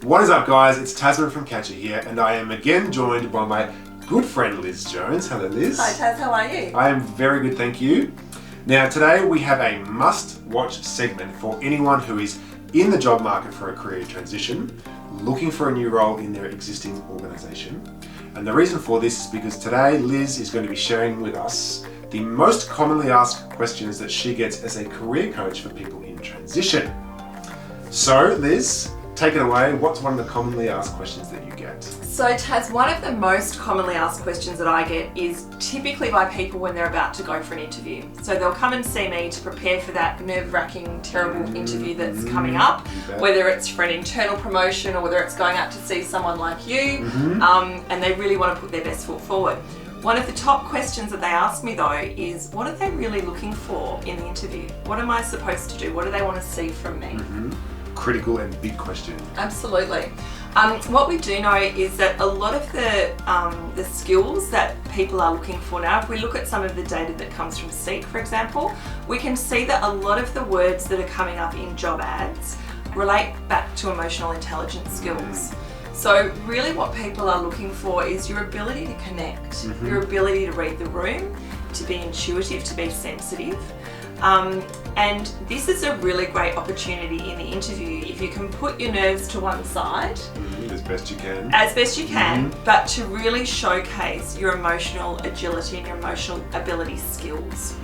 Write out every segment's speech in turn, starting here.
What is up, guys? It's Tasman from Kacha here, and I am again joined by my good friend Liz Jones. Hello, Liz. Hi, Taz. How are you? I am very good, thank you. Now, today we have a must-watch segment for anyone who is in the job market for a career transition, looking for a new role in their existing organisation. And the reason for this is because today Liz is going to be sharing with us the most commonly asked questions that she gets as a career coach for people in transition. So, Liz, take it away. What's one of the commonly asked questions that you get? So, Taz, one of the most commonly asked questions that I get is typically by people when they're about to go for an interview. So they'll come and see me to prepare for that nerve-wracking, terrible interview that's coming up, whether it's for an internal promotion or whether it's going out to see someone like you, and they really want to put their best foot forward. One of the top questions that they ask me though is, what are they really looking for in the interview? What am I supposed to do? What do they want to see from me? Critical and big question. Absolutely. What we do know is that a lot of the skills that people are looking for now, if we look at some of the data that comes from Seek, for example, we can see that a lot of the words that are coming up in job ads relate back to emotional intelligence skills. So really what people are looking for is your ability to connect, your ability to read the room, to be intuitive, to be sensitive. And this is a really great opportunity in the interview if you can put your nerves to one side. As best you can. As best you can, but to really showcase your emotional agility and your emotional ability skills.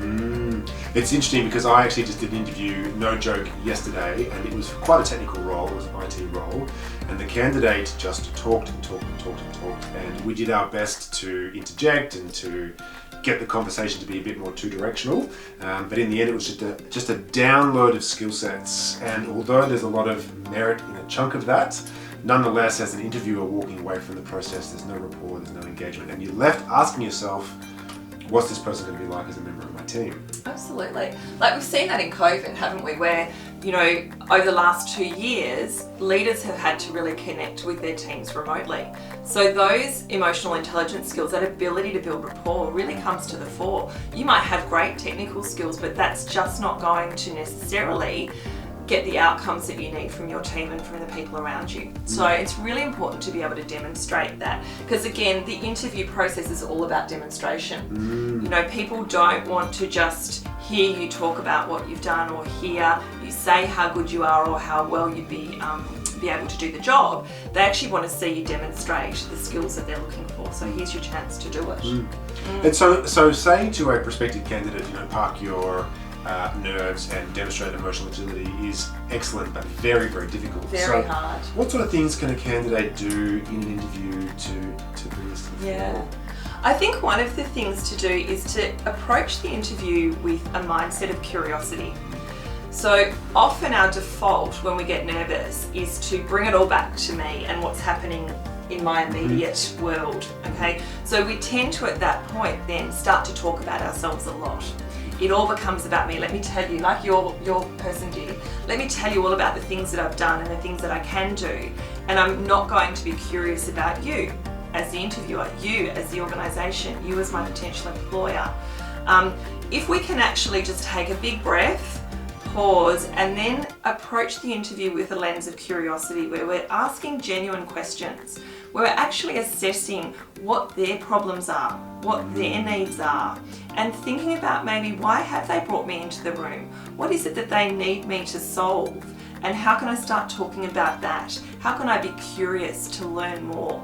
It's interesting because I actually just did an interview, no joke, yesterday, and it was quite a technical role, it was an IT role, and the candidate just talked and talked and talked and talked, and we did our best to interject and to get the conversation to be a bit more two-directional, but in the end it was just a download of skill sets, and although there's a lot of merit in a chunk of that, nonetheless, as an interviewer walking away from the process, there's no rapport, there's no engagement, and you're left asking yourself, what's this person going to be like as a member of my team? Absolutely. Like we've seen that in COVID, haven't we? Where, you know, over the last 2 years, leaders have had to really connect with their teams remotely. So those emotional intelligence skills, that ability to build rapport really comes to the fore. You might have great technical skills, but that's just not going to necessarily get the outcomes that you need from your team and from the people around you. So it's really important to be able to demonstrate that, because again, the interview process is all about demonstration. You know, people don't want to just hear you talk about what you've done or hear you say how good you are or how well you'd be able to do the job. They actually want to see you demonstrate the skills that they're looking for. So here's your chance to do it. And so saying to a prospective candidate, you know, park your nerves and demonstrate emotional agility is excellent, but very, very difficult. Very hard. What sort of things can a candidate do in an interview to bring this to the fore? I think one of the things to do is to approach the interview with a mindset of curiosity. So often our default when we get nervous is to bring it all back to me and what's happening in my immediate world, okay? So we tend to at that point then start to talk about ourselves a lot. It all becomes about me. Let me tell you, like your person did, let me tell you all about the things that I've done and the things that I can do. And I'm not going to be curious about you as the interviewer, you as the organisation, you as my potential employer. If we can actually just take a big breath, pause, and then approach the interview with a lens of curiosity where we're asking genuine questions, where we're actually assessing what their problems are, what their needs are, and thinking about maybe why have they brought me into the room? What is it that they need me to solve? And how can I start talking about that? How can I be curious to learn more?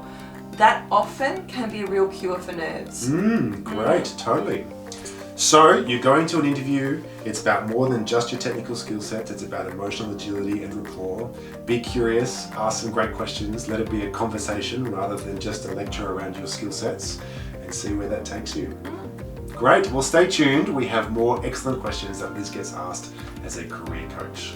That often can be a real cure for nerves. Great, totally. So you're going to an interview, it's about more than just your technical skill sets, it's about emotional agility and rapport. Be curious, ask some great questions, let it be a conversation rather than just a lecture around your skill sets, and see where that takes you. Great, well stay tuned, we have more excellent questions that Liz gets asked as a career coach.